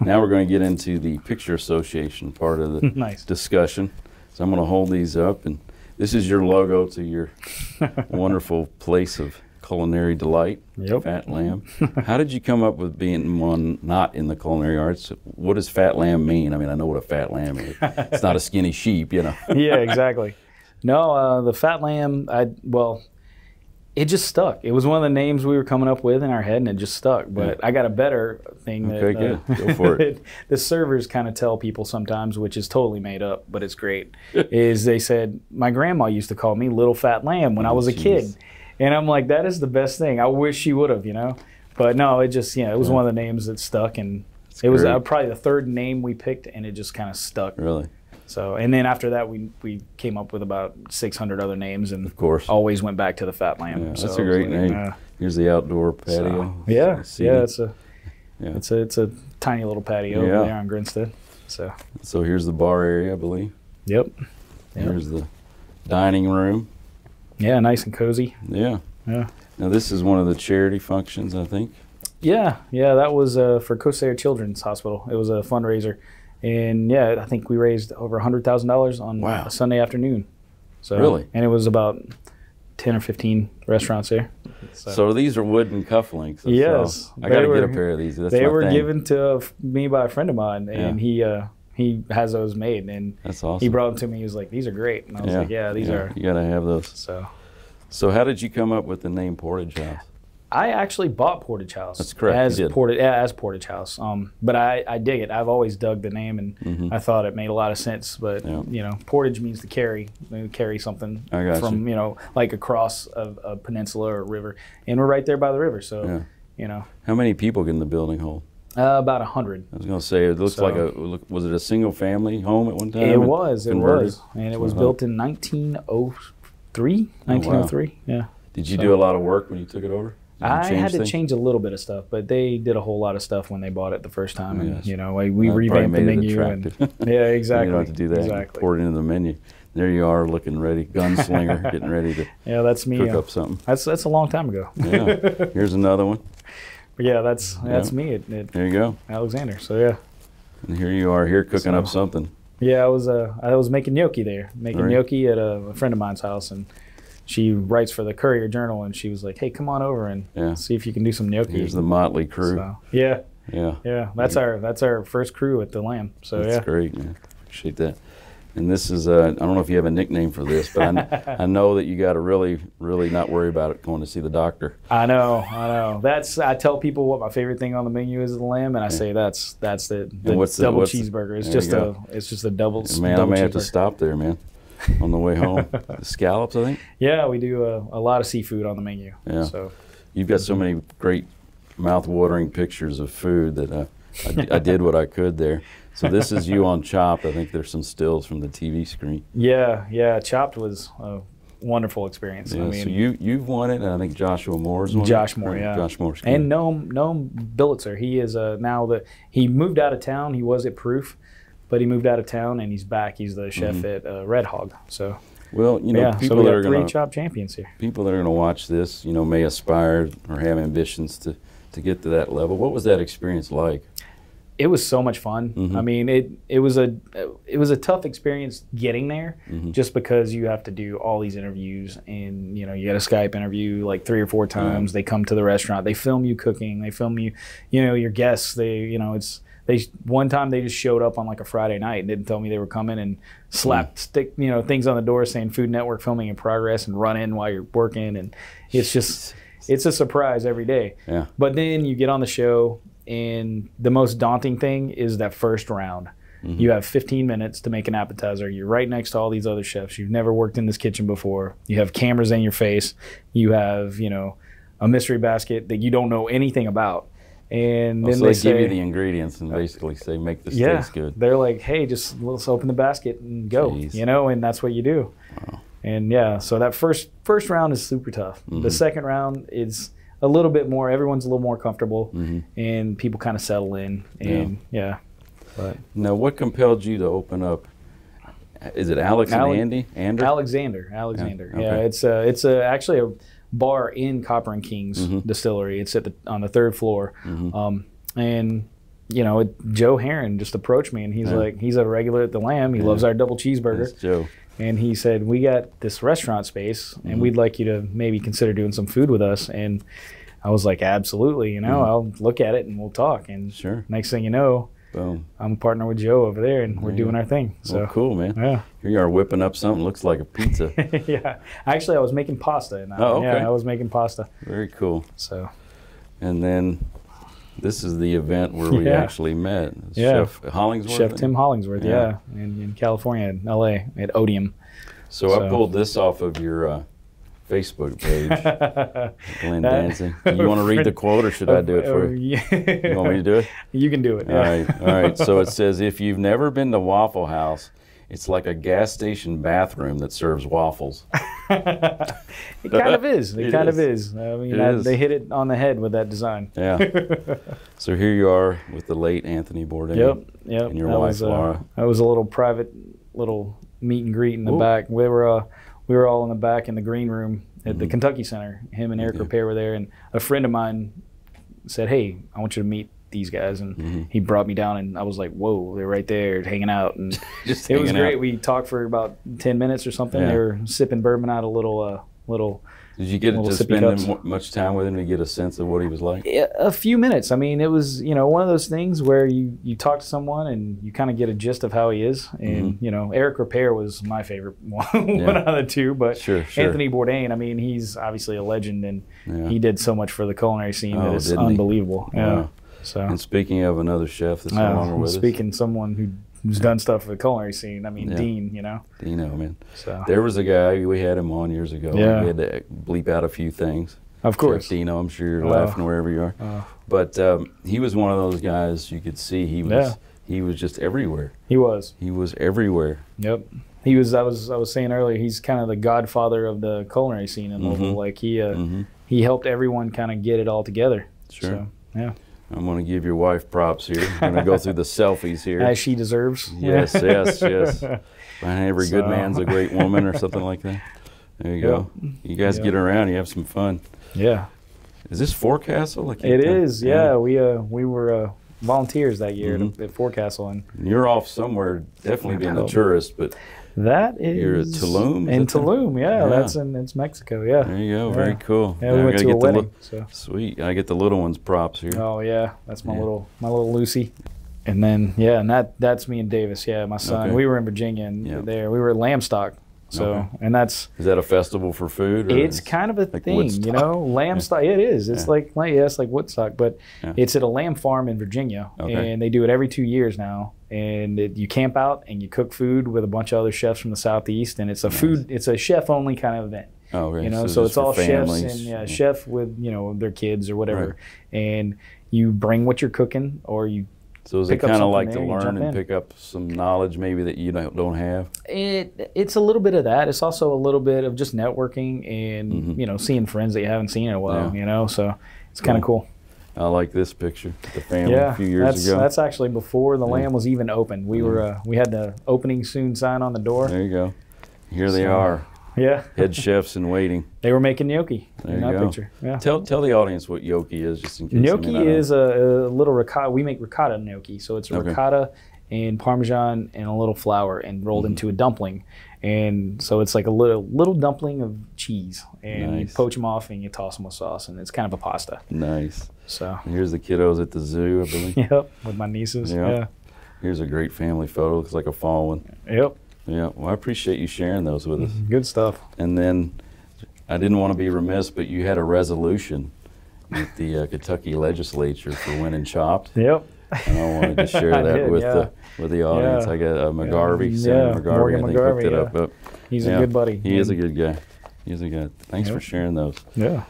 Now we're going to get into the picture association part of the Nice. discussion. So I'm going to hold these up, and this is your logo to your wonderful place of culinary delight, Yep. Fat Lamb. How did you come up with being one not in the culinary arts? What does Fat Lamb mean? I mean, I know what a fat lamb is. It's not a skinny sheep, you know. Yeah, exactly. No, the Fat Lamb, well, it just stuck. It was one of the names we were coming up with in our head, and it just stuck. But I got a better thing. Okay, good. Go for it. The servers kind of tell people sometimes, which is totally made up, but it's great, is they said, my grandma used to call me Little Fat Lamb when I was a kid. And I'm like, that is the best thing. I wish she would have, you know. But no, it just, it was one of the names that stuck. And it was probably the third name we picked, and it just kind of stuck. Really? So, and then after that, we came up with about 600 other names, and of course always went back to the Fat Lamb. Yeah, so that's a great name. Here's the outdoor patio. So, yeah, it's a tiny little patio over there on Grinstead. So here's the bar area, I believe. Yep. Here's the dining room. Yeah, nice and cozy. Yeah. Yeah. Now this is one of the charity functions, I think. Yeah, that was for Coast Children's Hospital. It was a fundraiser. And yeah, I think we raised over $100,000 on a Sunday afternoon. So, really? And it was about 10 or 15 restaurants there. So these are wooden cufflinks. Yes. I got to get a pair of these. They were given to me by a friend of mine, and he has those made. And that's awesome. He brought them to me. He was like, "These are great." And I was like, "Yeah, these are." You got to have those. So how did you come up with the name Portage House? I actually bought Portage House. That's correct. As Portage House. But I dig it. I've always dug the name, and I thought it made a lot of sense. But you know, portage means to carry something from like across a peninsula or a river, and we're right there by the river. So you know. How many people can the building hold? About 100. I was going to say, it looks like was it a single family home at one time? It was, and it was built in 1903. 1903. Yeah. Did you do a lot of work when you took it over? I had to change a little bit of stuff, but they did a whole lot of stuff when they bought it the first time. And, you know, we revamped the menu. And, yeah, exactly. You don't have to do that. Exactly. Pour it into the menu. There you are, looking ready, gunslinger, getting ready to that's me, cook up something. That's a long time ago. Yeah. Here's another one. But yeah, that's me. There you go, Alexander. So yeah. And here you are, cooking up something. Yeah, I was making gnocchi there, gnocchi at a friend of mine's house, and she writes for the Courier Journal, and she was like, "Hey, come on over and see if you can do some gnocchi." Here's the motley crew. So, yeah. That's our first crew at the Lamb. So that's great, man. Appreciate that. And this is I don't know if you have a nickname for this, but I know that you got to really not worry about it going to see the doctor. I know. I tell people what my favorite thing on the menu is of the Lamb, and I say that's the double cheeseburger. It's just a double. Man, I may have to stop there, man. On the way home. The scallops, I think? Yeah, we do a lot of seafood on the menu. Yeah. So you've got so many great mouth-watering pictures of food that I did what I could there. So this is you on Chopped. I think there's some stills from the TV screen. Yeah. Chopped was a wonderful experience. Yeah, so you've won it, and I think Joshua Moore's won it. Josh Moore, yeah. Josh Moore's and Noam Billitzer. He is he moved out of town. He was at Proof, but he moved out of town, and he's back. He's the chef at Red Hog. So, well, you know, people that are going to 3 Chopped champions here. People that are going to watch this, you know, may aspire or have ambitions to get to that level. What was that experience like? It was so much fun. I mean, it was a tough experience getting there, just because you have to do all these interviews, and you know, you got a Skype interview like 3 or 4 times. They come to the restaurant, they film you cooking, they film you, your guests. One time they just showed up on like a Friday night and didn't tell me they were coming, and stick things on the door saying Food Network filming in progress, and run in while you're working, and it's a surprise every day. Yeah. But then you get on the show, and the most daunting thing is that first round. You have 15 minutes to make an appetizer. You're right next to all these other chefs. You've never worked in this kitchen before. You have cameras in your face. You have, a mystery basket that you don't know anything about. And then they give you the ingredients and basically say, make this taste good. They're like, hey, let's open the basket and go. Jeez. And that's what you do. Wow. And so that first round is super tough. The second round is a little bit more, everyone's a little more comfortable, and people kind of settle in. And but now, what compelled you to open up? Is it Alex and Andy? Alexander. Yeah, it's actually a bar in Copper and Kings Distillery. It's on the 3rd floor, and you know, Joe Heron just approached me, and he's like, he's a regular at the Lamb. He loves our double cheeseburger. That's Joe. And he said, we got this restaurant space, and we'd like you to maybe consider doing some food with us. And I was like, absolutely, you know, I'll look at it and we'll talk. And next thing you know, boom, I'm a partner with Joe over there, and we're doing our thing. So well, cool, man. Yeah. Here you are whipping up something looks like a pizza. Yeah. Actually, I was making pasta. In that okay. Yeah, I was making pasta. Very cool. So. And then this is the event where we actually met. Chef Hollingsworth? Chef Tim Hollingsworth, in California, in L.A., at Odium. So I pulled this off of your Facebook page, Glenn Dancing. You want to read the quote, or should I do it for you? You want me to do it? You can do it. All right. So it says, if you've never been to Waffle House, it's like a gas station bathroom that serves waffles. It kind of is. It kind of is. I mean, they hit it on the head with that design. Yeah. So here you are with the late Anthony Bourdain. Yep. And your wife, Laura. That was a little private meet and greet in the back. We were all in the back in the green room at the Kentucky Center. Him and Eric Repair were there, and a friend of mine said, "Hey, I want you to meet these guys," and he brought me down, and I was like, "Whoa, they're right there hanging out," and it was great. We talked for about 10 minutes or something. They were sipping bourbon out a little. Did you get to spend much time with him to get a sense of what he was like? Yeah, a few minutes. I mean, it was, you know, one of those things where you talk to someone and you kind of get a gist of how he is. And, you know, Eric Repair was my favorite one out of the two. But Anthony Bourdain, I mean, he's obviously a legend, and he did so much for the culinary scene that it's unbelievable. Wow. So. And speaking of another chef that's no longer with us. Speaking someone who's done stuff for the culinary scene. I mean, Dean, you know. Dino, man. So. There was a guy, we had him on years ago. Yeah. We had to bleep out a few things. Of course. Chef Dino, I'm sure you're laughing wherever you are. But he was one of those guys you could see he was just everywhere. He was everywhere. Yep. He was. I was saying earlier, he's kind of the godfather of the culinary scene in Louisville. Like he helped everyone kind of get it all together. Sure. So, yeah. I'm going to give your wife props here. I'm going to go through the selfies here. As she deserves. Yes. Behind every good man's a great woman, or something like that. There you go. You guys get around. You have some fun. Yeah. Is this Forecastle? It is. Yeah. We were volunteers that year at Forecastle, and you're off somewhere. Definitely being a tourist, but. That is. You're at Tulum? In Tulum, that's Mexico, yeah. There you go, very cool. Yeah, we went to a wedding. Sweet, I get the little one's props here. Oh yeah, that's my little Lucy. And then and that's me and Davis, my son. Okay. We were in Virginia, and there we were at Lambstock. So and is that a festival for food? Or it's kind of a thing, Woodstock? You know, Lambstock. It is. It's like it's like Woodstock, but it's at a lamb farm in Virginia, and they do it every 2 years now. And you camp out and you cook food with a bunch of other chefs from the southeast, and it's a it's a chef only kind of event. Oh, okay. You know, so it's all families. Chefs and chef with their kids or whatever, and you bring what you're cooking, or you. So is it kind of like to learn and pick up some knowledge maybe that you don't have? It's a little bit of that. It's also a little bit of just networking and seeing friends that you haven't seen in a while. You know, so it's kind of cool. I like this picture. The family a few years ago. That's actually before the Lamb was even open. We had the opening soon sign on the door. There you go. Here they are. Yeah. Head chefs in waiting. They were making gnocchi in that picture. Yeah. Tell the audience what gnocchi is, just in case. Gnocchi is a little ricotta. We make ricotta gnocchi. So it's ricotta and Parmesan and a little flour and rolled into a dumpling. And so it's like a little dumpling of cheese. And you poach them off and you toss them with sauce. And it's kind of a pasta. Nice. So and here's the kiddos at the zoo, I believe. Yep, with my nieces. Yeah. Here's a great family photo. Looks like a fall one. Yep. Yeah, well, I appreciate you sharing those with us. Good stuff. And then I didn't want to be remiss, but you had a resolution with the Kentucky legislature for winning Chopped. Yep. And I wanted to share that with the audience. I got McGarvey, Senator McGarvey, I think hooked it up. He's a good buddy. He is a good guy. He's a good guy. Thanks for sharing those. Yeah.